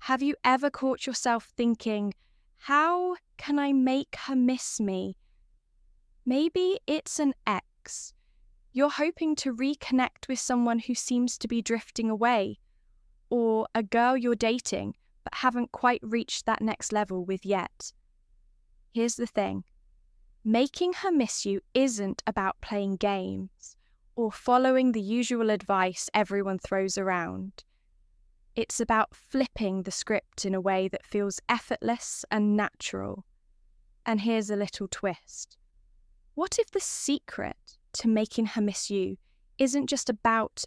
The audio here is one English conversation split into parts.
Have you ever caught yourself thinking, how can I make her miss me? Maybe it's an ex. You're hoping to reconnect with someone who seems to be drifting away, or a girl you're dating but haven't quite reached that next level with yet. Here's the thing. Making her miss you isn't about playing games or following the usual advice everyone throws around. It's about flipping the script in a way that feels effortless and natural. And here's a little twist. What if the secret to making her miss you isn't just about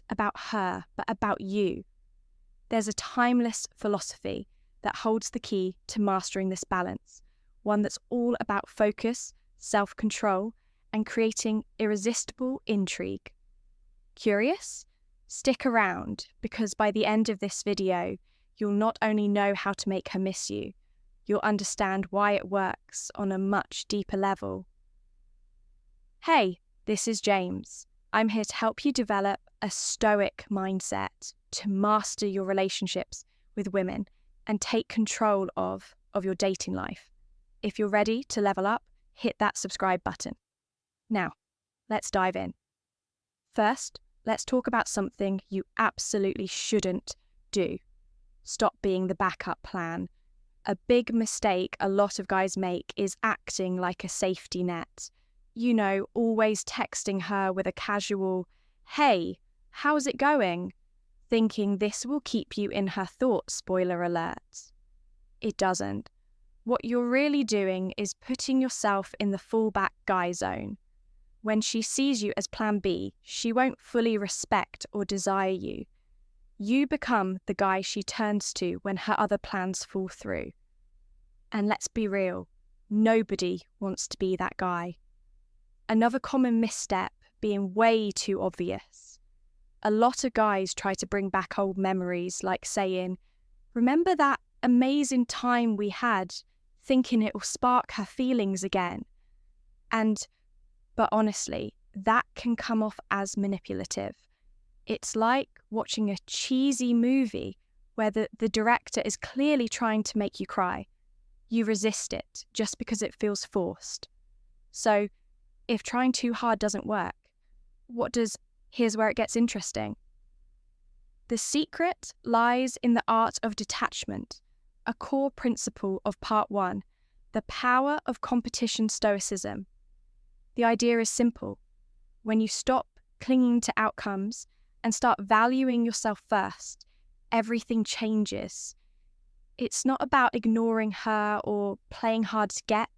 her, but about you? There's a timeless philosophy that holds the key to mastering this balance, one that's all about focus, self-control, and creating irresistible intrigue. Curious? Stick around, because by the end of this video, you'll not only know how to make her miss you, you'll understand why it works on a much deeper level. Hey, this is James. I'm here to help you develop a Stoic mindset to master your relationships with women and take control of your dating life. If you're ready to level up, hit that subscribe button. Now, let's dive in. First, let's talk about something you absolutely shouldn't do. Stop being the backup plan. A big mistake a lot of guys make is acting like a safety net. You know, always texting her with a casual, "Hey, how's it going?" thinking this will keep you in her thoughts, spoiler alert. It doesn't. What you're really doing is putting yourself in the fallback guy zone. When she sees you as plan B, she won't fully respect or desire you. You become the guy she turns to when her other plans fall through. And let's be real, nobody wants to be that guy. Another common misstep being way too obvious. A lot of guys try to bring back old memories, like saying, "Remember that amazing time we had," thinking it will spark her feelings again. But honestly, that can come off as manipulative. It's like watching a cheesy movie where the director is clearly trying to make you cry. You resist it just because it feels forced. So, if trying too hard doesn't work, here's where it gets interesting. The secret lies in the art of detachment, a core principle of part 1, the power of competition stoicism. The idea is simple. When you stop clinging to outcomes and start valuing yourself first, everything changes. It's not about ignoring her or playing hard to get.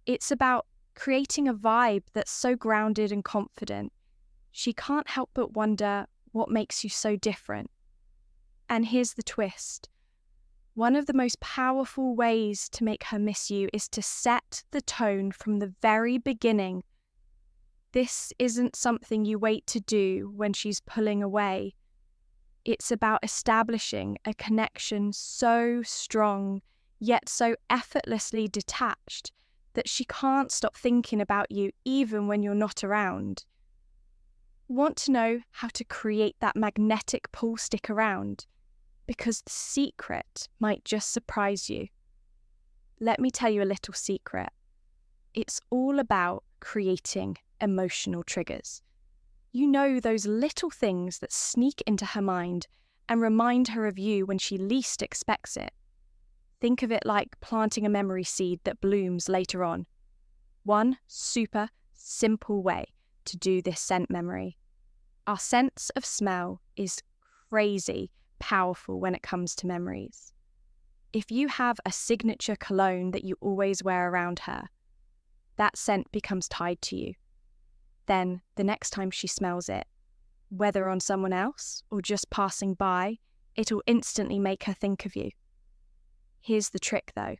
It's about creating a vibe that's so grounded and confident. She can't help but wonder what makes you so different. And here's the twist. One of the most powerful ways to make her miss you is to set the tone from the very beginning. This isn't something you wait to do when she's pulling away. It's about establishing a connection so strong, yet so effortlessly detached, that she can't stop thinking about you even when you're not around. Want to know how to create that magnetic pull stick around? Because the secret might just surprise you. Let me tell you a little secret. It's all about creating emotional triggers. You know, those little things that sneak into her mind and remind her of you when she least expects it. Think of it like planting a memory seed that blooms later on. One super simple way to do this scent memory. Our sense of smell is crazy powerful when it comes to memories. If you have a signature cologne that you always wear around her, that scent becomes tied to you. Then the next time she smells it, whether on someone else or just passing by, it'll instantly make her think of you. Here's the trick though.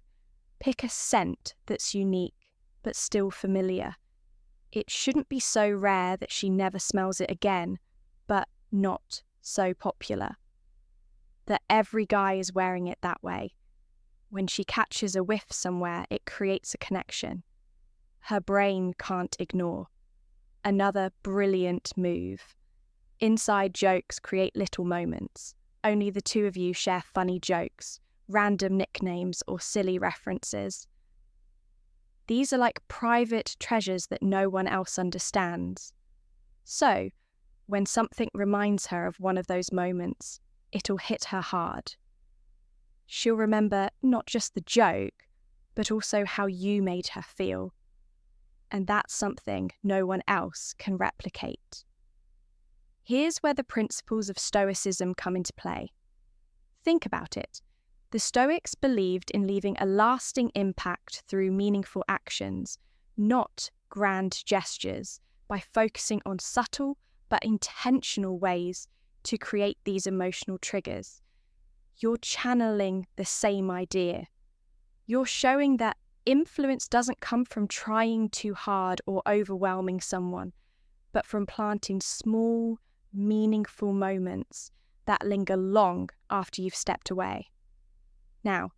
Pick a scent that's unique, but still familiar. It shouldn't be so rare that she never smells it again, but not so popular that every guy is wearing it that way. When she catches a whiff somewhere, it creates a connection. Her brain can't ignore. Another brilliant move. Inside jokes create little moments. only the two of you share funny jokes, random nicknames, or silly references. These are like private treasures that no one else understands. So, when something reminds her of one of those moments, it'll hit her hard. She'll remember not just the joke, but also how you made her feel. And that's something no one else can replicate. Here's where the principles of Stoicism come into play. Think about it. The Stoics believed in leaving a lasting impact through meaningful actions, not grand gestures, by focusing on subtle but intentional ways to create these emotional triggers. You're channeling the same idea. You're showing that influence doesn't come from trying too hard or overwhelming someone, but from planting small, meaningful moments that linger long after you've stepped away. Now,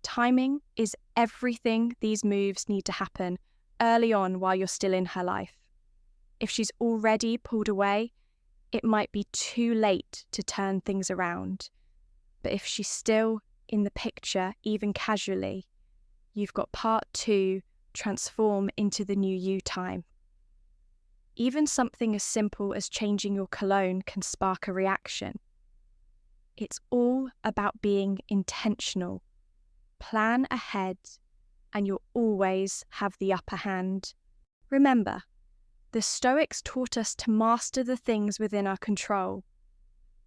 timing is everything. These moves need to happen early on while you're still in her life. If she's already pulled away, it might be too late to turn things around. But if she's still in the picture, even casually, you've got part 2, transform into the new you time. Even something as simple as changing your cologne can spark a reaction. It's all about being intentional. Plan ahead, and you'll always have the upper hand. Remember, the Stoics taught us to master the things within our control.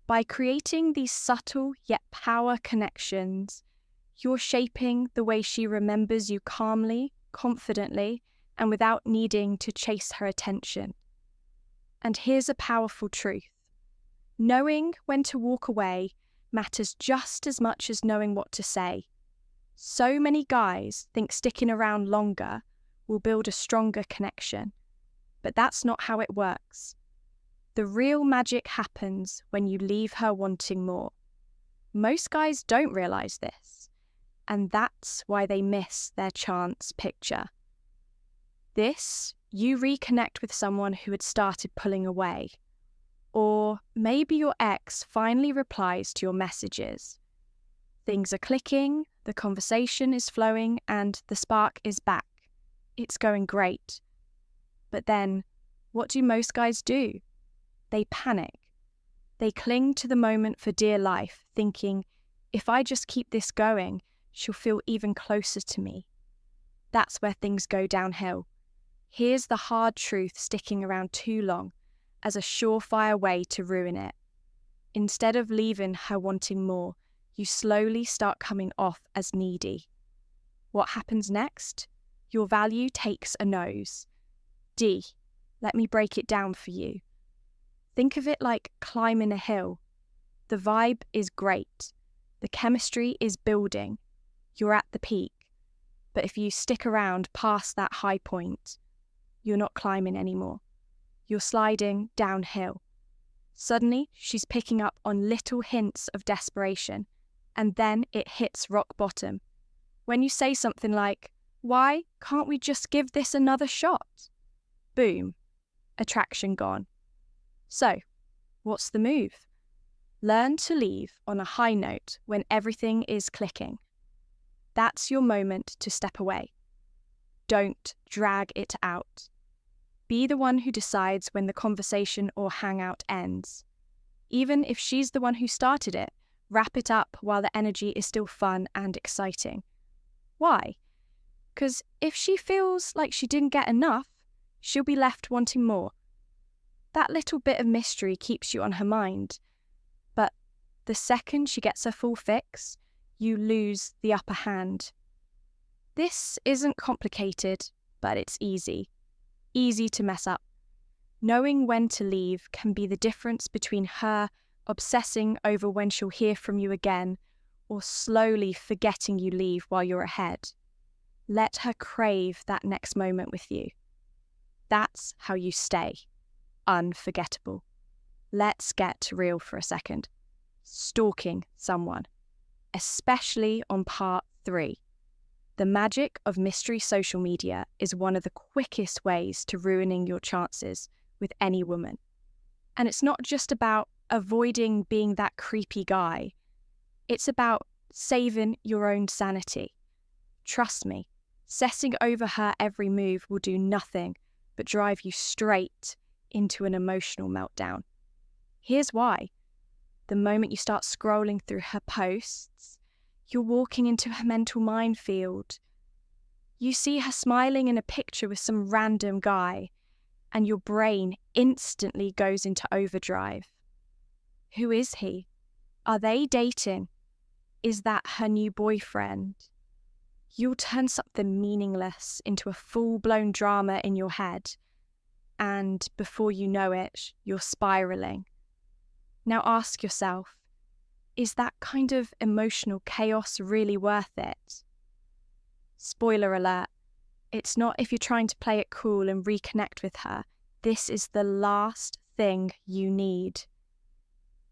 By creating these subtle yet power connections, you're shaping the way she remembers you calmly, confidently, and without needing to chase her attention. And here's a powerful truth. Knowing when to walk away matters just as much as knowing what to say. So many guys think sticking around longer will build a stronger connection, but that's not how it works. The real magic happens when you leave her wanting more. Most guys don't realize this, and that's why they miss their chance picture. You reconnect with someone who had started pulling away. Or maybe your ex finally replies to your messages. Things are clicking, the conversation is flowing, and the spark is back. It's going great. But then, what do most guys do? They panic. They cling to the moment for dear life, thinking, if I just keep this going, she'll feel even closer to me. That's where things go downhill. Here's the hard truth: sticking around too long as a surefire way to ruin it. Instead of leaving her wanting more, you slowly start coming off as needy. What happens next? Your value takes a nose. Let me break it down for you. Think of it like climbing a hill. The vibe is great. The chemistry is building. You're at the peak. But if you stick around past that high point, you're not climbing anymore. You're sliding downhill. Suddenly, she's picking up on little hints of desperation, and then it hits rock bottom. When you say something like, "Why can't we just give this another shot?" Boom, attraction gone. So, what's the move? Learn to leave on a high note when everything is clicking. That's your moment to step away. Don't drag it out. Be the one who decides when the conversation or hangout ends. Even if she's the one who started it, wrap it up while the energy is still fun and exciting. Why? Because if she feels like she didn't get enough, she'll be left wanting more. That little bit of mystery keeps you on her mind. But the second she gets her full fix, you lose the upper hand. This isn't complicated, but it's easy. Easy to mess up. Knowing when to leave can be the difference between her obsessing over when she'll hear from you again, or slowly forgetting you leave while you're ahead. Let her crave that next moment with you. That's how you stay unforgettable. Let's get real for a second. Stalking someone, especially on part 3. The magic of mystery social media is one of the quickest ways to ruining your chances with any woman. And it's not just about avoiding being that creepy guy. It's about saving your own sanity. Trust me, obsessing over her every move will do nothing but drive you straight into an emotional meltdown. Here's why. The moment you start scrolling through her posts, you're walking into her mental minefield. You see her smiling in a picture with some random guy, and your brain instantly goes into overdrive. Who is he? Are they dating? Is that her new boyfriend? You'll turn something meaningless into a full-blown drama in your head, and before you know it, you're spiraling. Now ask yourself, is that kind of emotional chaos really worth it? Spoiler alert, it's not if you're trying to play it cool and reconnect with her. This is the last thing you need.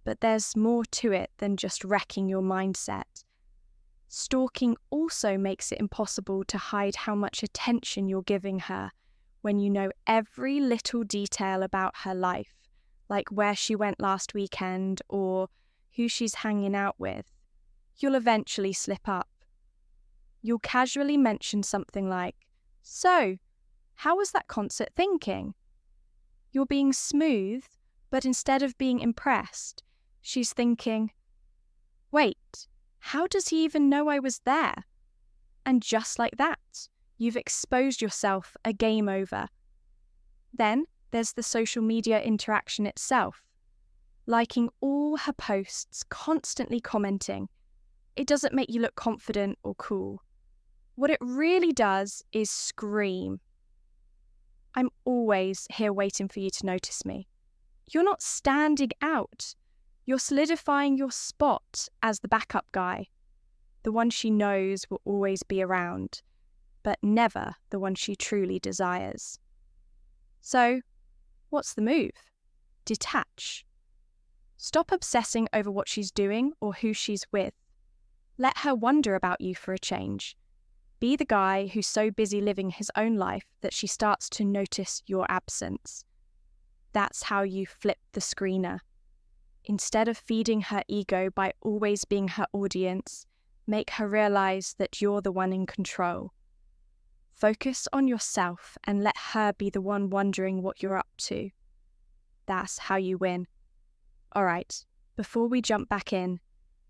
But there's more to it than just wrecking your mindset. Stalking also makes it impossible to hide how much attention you're giving her when you know every little detail about her life, like where she went last weekend or who she's hanging out with. You'll eventually slip up. You'll casually mention something like, "So, how was that concert thinking?" You're being smooth, but instead of being impressed, she's thinking, "Wait, how does he even know I was there?" And just like that, you've exposed yourself a game over. Then there's the social media interaction itself. Liking all her posts, constantly commenting. It doesn't make you look confident or cool. What it really does is scream. I'm always here waiting for you to notice me. You're not standing out. You're solidifying your spot as the backup guy, the one she knows will always be around, but never the one she truly desires. So, what's the move? Detach. Stop obsessing over what she's doing or who she's with. Let her wonder about you for a change. Be the guy who's so busy living his own life that she starts to notice your absence. That's how you flip the screener. Instead of feeding her ego by always being her audience, make her realize that you're the one in control. Focus on yourself and let her be the one wondering what you're up to. That's how you win. All right, before we jump back in,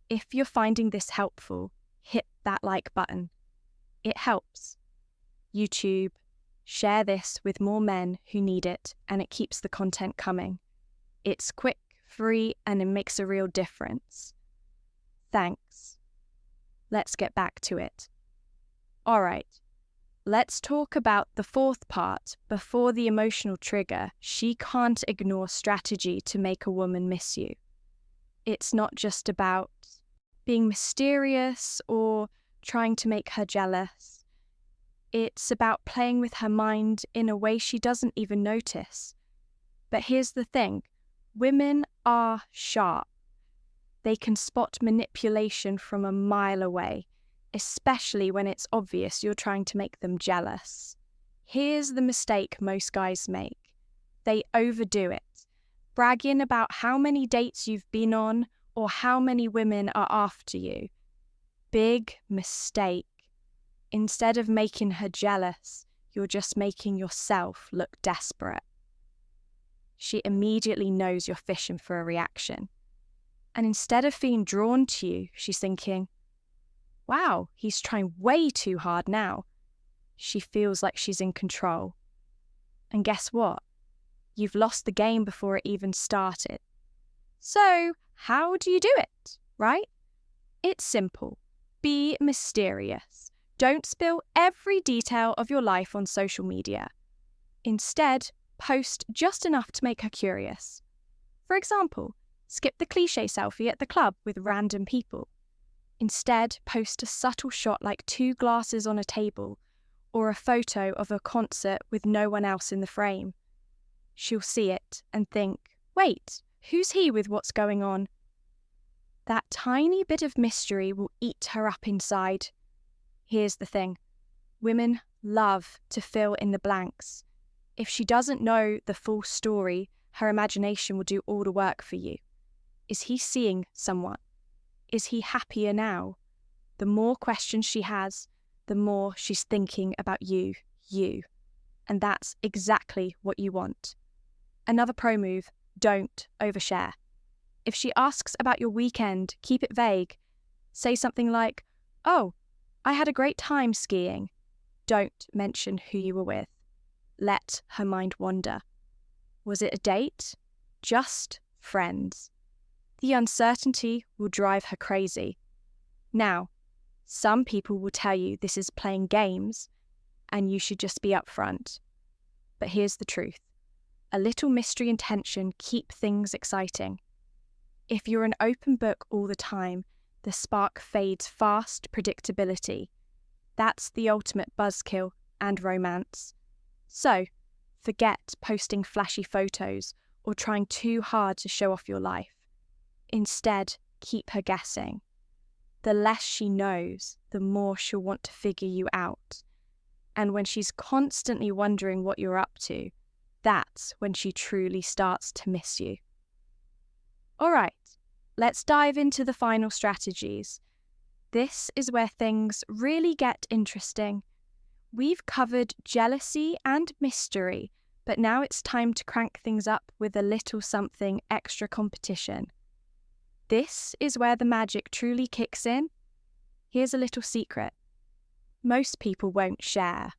if you're finding this helpful, hit that like button. It helps. YouTube, share this with more men who need it, and it keeps the content coming. It's quick, free, and it makes a real difference. Thanks. Let's get back to it. All right, let's talk about the fourth part before the emotional trigger. She can't ignore strategy to make a woman miss you. It's not just about being mysterious or trying to make her jealous. It's about playing with her mind in a way she doesn't even notice. But here's the thing, women are sharp. They can spot manipulation from a mile away, especially when it's obvious you're trying to make them jealous. Here's the mistake most guys make. They overdo it, bragging about how many dates you've been on or how many women are after you. Big mistake. Instead of making her jealous, you're just making yourself look desperate. She immediately knows you're fishing for a reaction. And instead of feeling drawn to you, she's thinking, "Wow, he's trying way too hard now." She feels like she's in control. And guess what? You've lost the game before it even started. So, how do you do it, right? It's simple. Be mysterious. Don't spill every detail of your life on social media. Instead, post just enough to make her curious. For example, skip the cliché selfie at the club with random people. Instead, post a subtle shot like 2 glasses on a table or a photo of a concert with no one else in the frame. She'll see it and think, "Wait, who's he with what's going on?" That tiny bit of mystery will eat her up inside. Here's the thing. Women love to fill in the blanks. If she doesn't know the full story, her imagination will do all the work for you. Is he seeing someone? Is he happier now? The more questions she has, the more she's thinking about you. And that's exactly what you want. Another pro move, don't overshare. If she asks about your weekend, keep it vague. Say something like, "Oh, I had a great time skiing." Don't mention who you were with. Let her mind wander. Was it a date? Just friends. The uncertainty will drive her crazy. Now, some people will tell you this is playing games and you should just be upfront. But here's the truth. A little mystery and tension keep things exciting. If you're an open book all the time, the spark fades fast. Predictability. That's the ultimate buzzkill and romance. So, forget posting flashy photos or trying too hard to show off your life. Instead, keep her guessing. The less she knows, the more she'll want to figure you out. And when she's constantly wondering what you're up to, that's when she truly starts to miss you. All right, let's dive into the final strategies. This is where things really get interesting. We've covered jealousy and mystery, but now it's time to crank things up with a little something extra competition. This is where the magic truly kicks in. Here's a little secret. Most people won't share.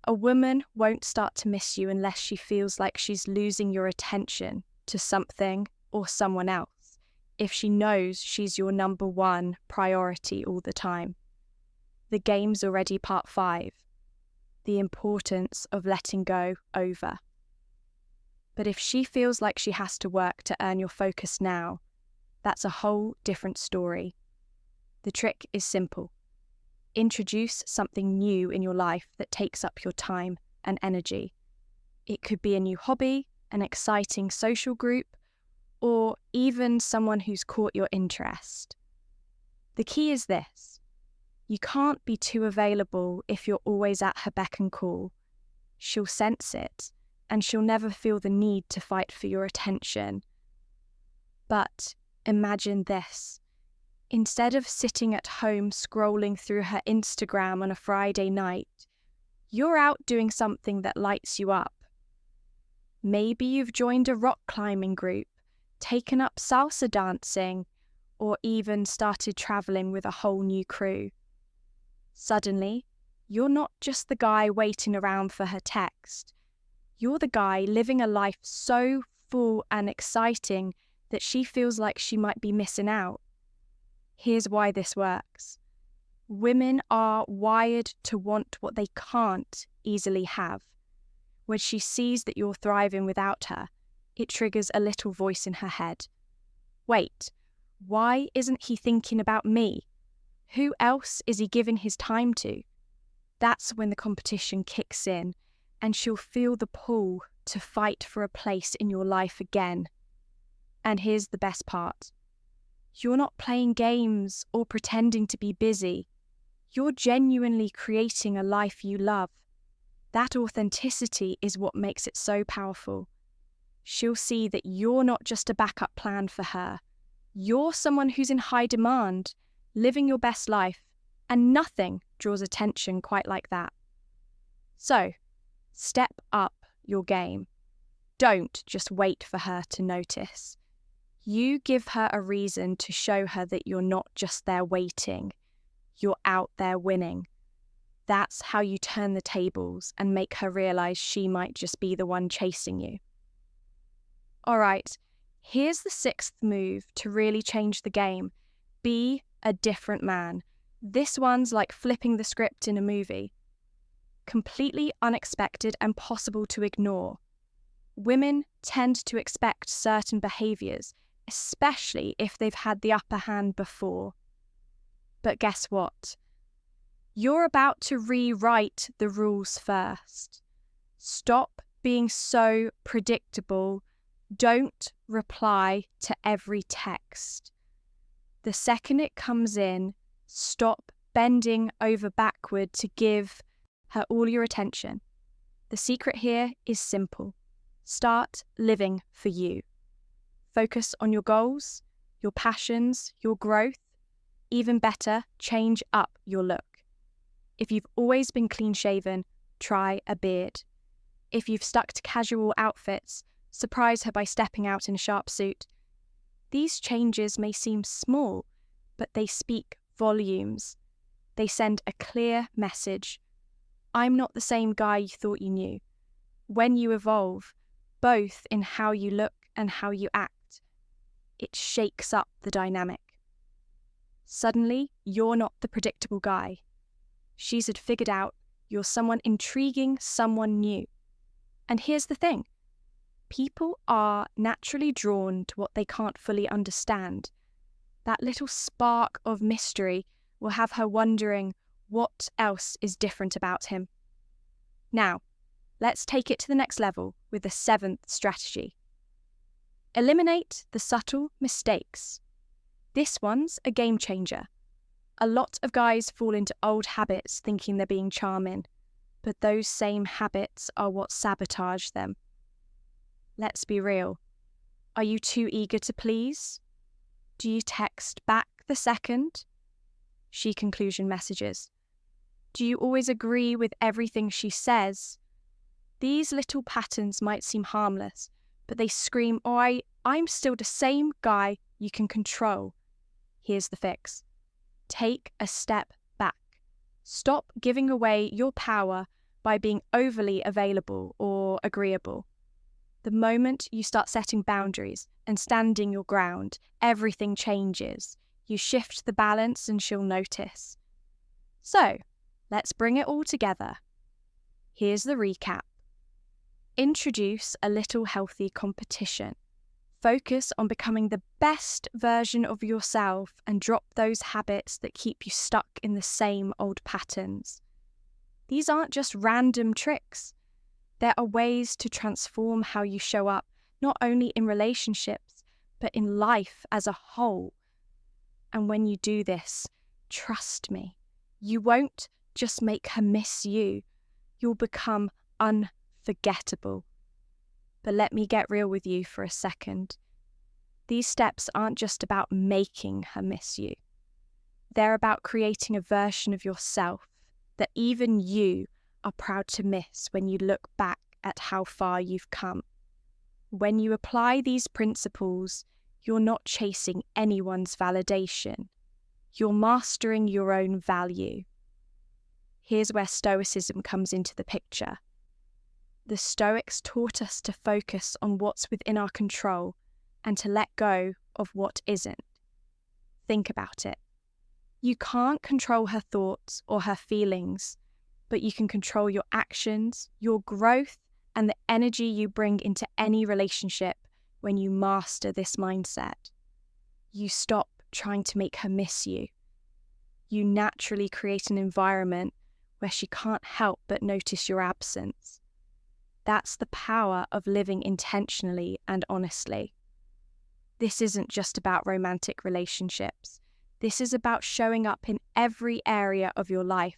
A woman won't start to miss you unless she feels like she's losing your attention to something or someone else, if she knows she's your number one priority all the time. The game's already part 5. The importance of letting go over. But if she feels like she has to work to earn your focus now, that's a whole different story. The trick is simple. Introduce something new in your life that takes up your time and energy. It could be a new hobby, an exciting social group, or even someone who's caught your interest. The key is this. You can't be too available if you're always at her beck and call. She'll sense it, and she'll never feel the need to fight for your attention. But imagine this. Instead of sitting at home scrolling through her Instagram on a Friday night, you're out doing something that lights you up. Maybe you've joined a rock climbing group, taken up salsa dancing, or even started traveling with a whole new crew. Suddenly, you're not just the guy waiting around for her text. You're the guy living a life so full and exciting that she feels like she might be missing out. Here's why this works. Women are wired to want what they can't easily have. When she sees that you're thriving without her, it triggers a little voice in her head. Wait, why isn't he thinking about me? Who else is he giving his time to? That's when the competition kicks in, and she'll feel the pull to fight for a place in your life again. And here's the best part. You're not playing games or pretending to be busy. You're genuinely creating a life you love. That authenticity is what makes it so powerful. She'll see that you're not just a backup plan for her. You're someone who's in high demand, living your best life, and nothing draws attention quite like that. So, step up your game. Don't just wait for her to notice. You give her a reason to show her that you're not just there waiting. You're out there winning. That's how you turn the tables and make her realize she might just be the one chasing you. All right, here's the 6th move to really change the game. Be a different man. This one's like flipping the script in a movie. Completely unexpected and possible to ignore. Women tend to expect certain behaviors, especially if they've had the upper hand before. But guess what? You're about to rewrite the rules first. Stop being so predictable. Don't reply to every text. The second it comes in, stop bending over backward to give her all your attention. The secret here is simple. Start living for you. Focus on your goals, your passions, your growth. Even better, change up your look. If you've always been clean-shaven, try a beard. If you've stuck to casual outfits, surprise her by stepping out in a sharp suit. These changes may seem small, but they speak volumes. They send a clear message. I'm not the same guy you thought you knew. When you evolve, both in how you look and how you act, it shakes up the dynamic. Suddenly, you're not the predictable guy. She's had figured out you're someone intriguing, someone new. And here's the thing. People are naturally drawn to what they can't fully understand. That little spark of mystery will have her wondering what else is different about him. Now, let's take it to the next level with the 7th strategy. Eliminate the subtle mistakes. This one's a game changer. A lot of guys fall into old habits thinking they're being charming, but those same habits are what sabotage them. Let's be real. Are you too eager to please? Do you text back the second? She conclusion messages. Do you always agree with everything she says? These little patterns might seem harmless, but they scream, oh, I'm still the same guy you can control. Here's the fix. Take a step back. Stop giving away your power by being overly available or agreeable. The moment you start setting boundaries and standing your ground, everything changes. You shift the balance and she'll notice. So, let's bring it all together. Here's the recap. Introduce a little healthy competition. Focus on becoming the best version of yourself and drop those habits that keep you stuck in the same old patterns. These aren't just random tricks. There are ways to transform how you show up, not only in relationships, but in life as a whole. And when you do this, trust me, you won't just make her miss you. You'll become unforgettable. But let me get real with you for a second. These steps aren't just about making her miss you. They're about creating a version of yourself that even you are proud to miss when you look back at how far you've come. When you apply these principles, you're not chasing anyone's validation. You're mastering your own value. Here's where Stoicism comes into the picture. The Stoics taught us to focus on what's within our control and to let go of what isn't. Think about it. You can't control her thoughts or her feelings, but you can control your actions, your growth, and the energy you bring into any relationship when you master this mindset. You stop trying to make her miss you. You naturally create an environment where she can't help but notice your absence. That's the power of living intentionally and honestly. This isn't just about romantic relationships. This is about showing up in every area of your life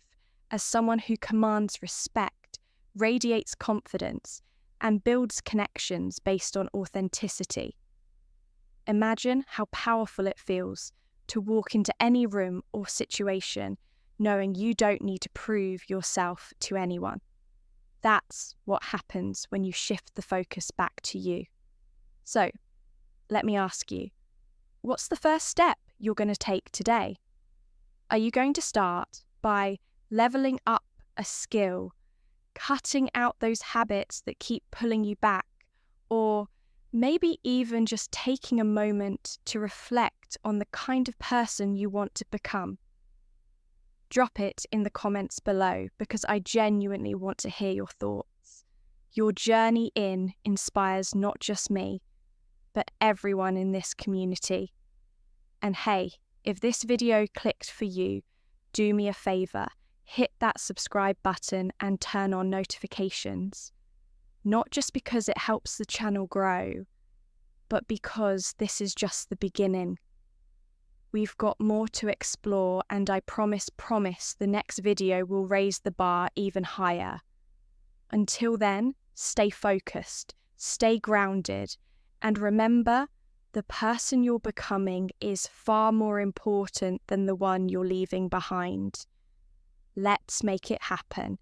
as someone who commands respect, radiates confidence, and builds connections based on authenticity. Imagine how powerful it feels to walk into any room or situation knowing you don't need to prove yourself to anyone. That's what happens when you shift the focus back to you. So, let me ask you, what's the first step you're going to take today? Are you going to start by leveling up a skill, cutting out those habits that keep pulling you back, or maybe even just taking a moment to reflect on the kind of person you want to become? Drop it in the comments below because I genuinely want to hear your thoughts. Your journey inspires not just me, but everyone in this community. And hey, if this video clicked for you, do me a favor, hit that subscribe button and turn on notifications. Not just because it helps the channel grow, but because this is just the beginning. We've got more to explore, and I promise the next video will raise the bar even higher. Until then, stay focused, stay grounded, and remember the person you're becoming is far more important than the one you're leaving behind. Let's make it happen.